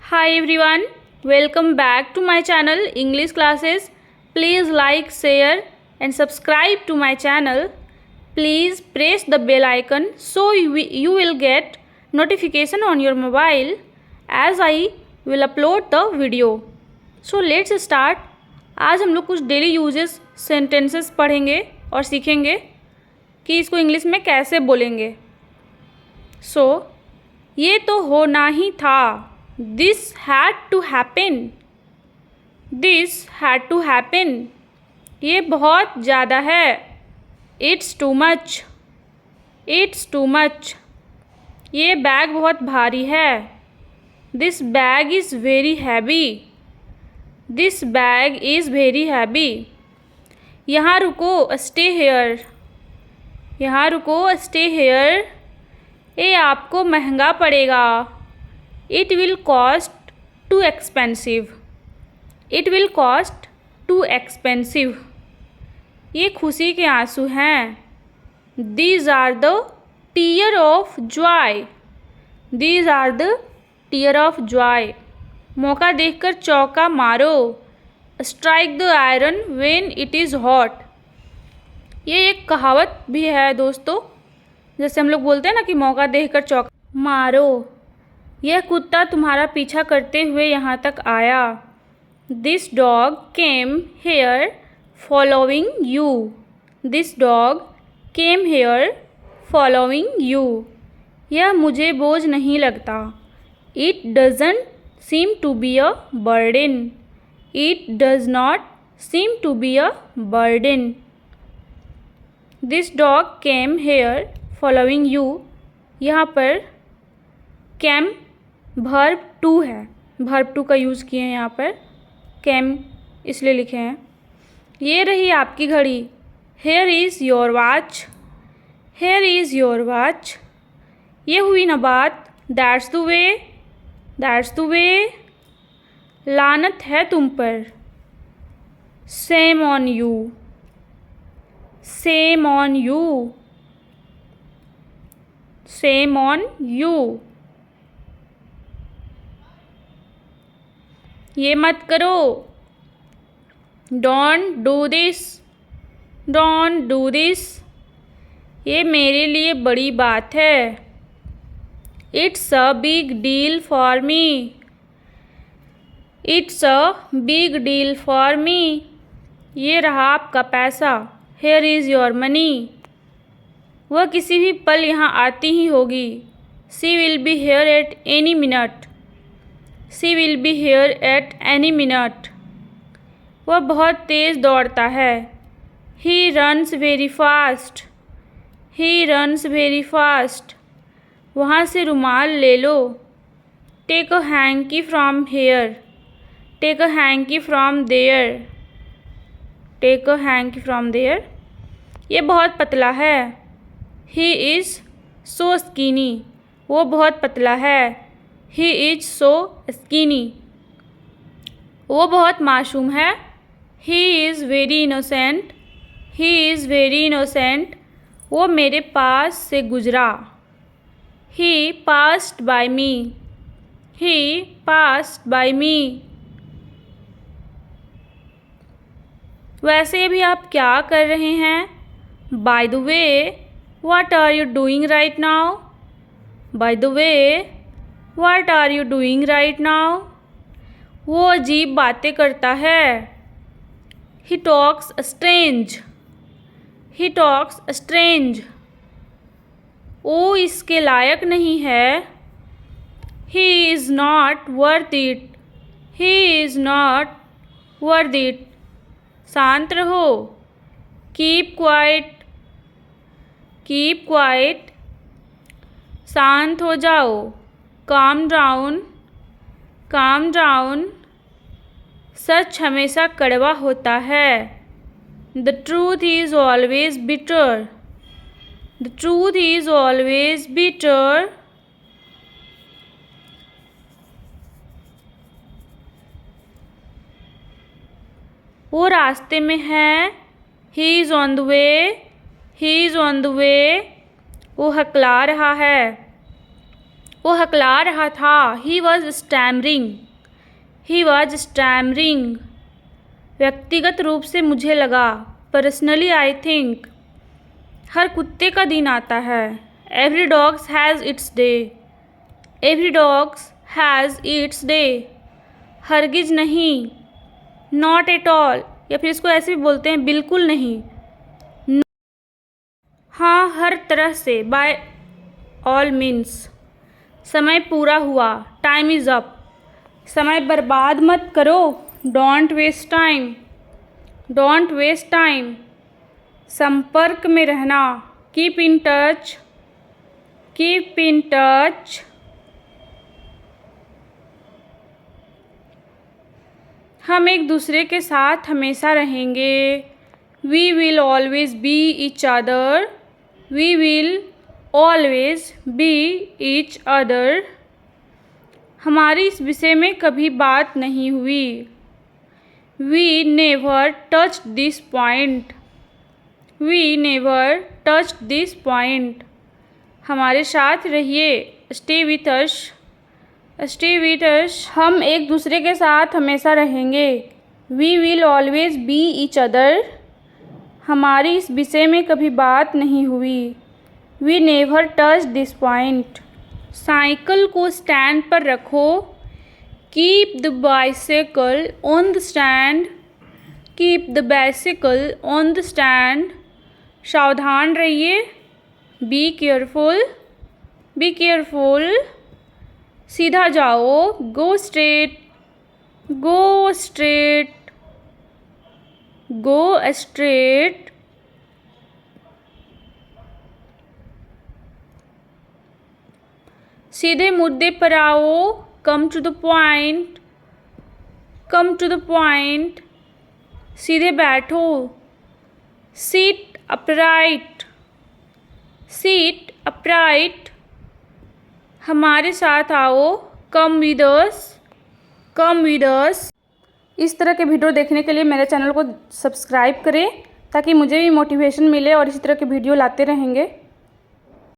Hi everyone, welcome back to my channel English Classes. Please like, share and subscribe to my channel. Please press the bell icon so you will get notification on your mobile as I will upload the video. So let's start. आज हम लोग कुछ daily uses sentences पढ़ेंगे और सीखेंगे कि इसको English में कैसे बोलेंगे. ये तो होना ही था. This had to happen. This had to happen. ये बहुत ज़्यादा है. It's too much. It's too much. ये बैग बहुत भारी है. This bag is very heavy. This bag is very heavy. यहाँ रुको, stay here. यहाँ रुको, stay here. ये आपको महंगा पड़ेगा. It will cost too expensive. It will cost too expensive. ये खुशी के आंसू हैं. These are the tear of joy. These are the tear of joy. मौका देखकर चौका मारो. Strike the iron when it is hot. ये एक कहावत भी है दोस्तों. जैसे हम लोग बोलते हैं ना कि मौका देखकर चौका मारो. यह कुत्ता तुम्हारा पीछा करते हुए यहाँ तक आया. This dog came here following you. This dog came here following you. यह मुझे बोझ नहीं लगता. It doesn't seem to be a burden. It does not seem to be a burden. This dog came here following you. यहाँ पर came verb to है. Verb to का use किए हैं यहाँ पर. कैम इसलिए लिखे हैं. ये रही आपकी घड़ी. Here is your watch. Here is your watch. ये हुई ना बात. That's the way. That's the way. लानत है तुम पर. Same on you. Same on you. Same on you. ये मत करो. Don't do this. Don't do this. ये मेरे लिए बड़ी बात है. It's a big deal for me. It's a big deal for me. ये रहा आपका पैसा. Here is your money. वह किसी भी पल यहाँ आती ही होगी. She will be here at any minute. She will be here at any minute. वह बहुत तेज़ दौड़ता है. He runs very fast. He runs very fast. वहाँ से रुमाल ले लो. Take a hanky from here. Take a hanky from there. Take a hanky from there. ये बहुत पतला है. He is so skinny. वो बहुत पतला है. He is so skinny. वो बहुत मासूम है. He is very innocent. He is very innocent. वो मेरे पास से गुजरा. He passed by me. He passed by me. वैसे भी आप क्या कर रहे हैं? By the way, what are you doing right now? By the way, What are you doing right now? वो अजीब बातें करता है. He talks strange. He talks strange. वो इसके लायक नहीं है. He is not worth it. He is not worth it. शांत रहो. Keep quiet. Keep quiet. शांत हो जाओ. Calm down. Calm down. सच हमेशा कड़वा होता है. The truth is always bitter. The truth is always bitter. वो रास्ते में है. He is on the way. He is on the way. वो हकला रहा है. वो हकला रहा था। He was stammering. He was stammering. व्यक्तिगत रूप से मुझे लगा। Personally I think. हर कुत्ते का दिन आता है। Every dogs has its day. Every dogs has its day. हरगिज नहीं। नॉट एट ऑल, या फिर इसको ऐसे भी बोलते हैं बिल्कुल नहीं। हाँ, हर तरह से, बाय ऑल मीन्स। समय पूरा हुआ। Time is up. समय बर्बाद मत करो। Don't waste time. Don't waste time. संपर्क में रहना। Keep in touch. Keep in touch. हम एक दूसरे के साथ हमेशा रहेंगे। We will always be each other. We will always be each other. हमारी इस विषय में कभी बात नहीं हुई। We never touched this point. We never touched this point. हमारे साथ रहिए। Stay with us. Stay with us. हम एक दूसरे के साथ हमेशा रहेंगे। We will always be each other. हमारी इस विषय में कभी बात नहीं हुई। We never touch this point. Cycle को स्टैंड पर रखो। Keep the bicycle on the stand. Keep the bicycle on the stand. सावधान रहिए। Be careful. Be careful. सीधा जाओ। Go straight. Go straight. Go straight. सीधे मुद्दे पर आओ। Come to the point. Come to the point. सीधे बैठो। Seat upright. Seat upright. हमारे साथ आओ। Come with us. Come with us. इस तरह के वीडियो देखने के लिए मेरे चैनल को सब्सक्राइब करें ताकि मुझे भी मोटिवेशन मिले और इसी तरह के वीडियो लाते रहेंगे।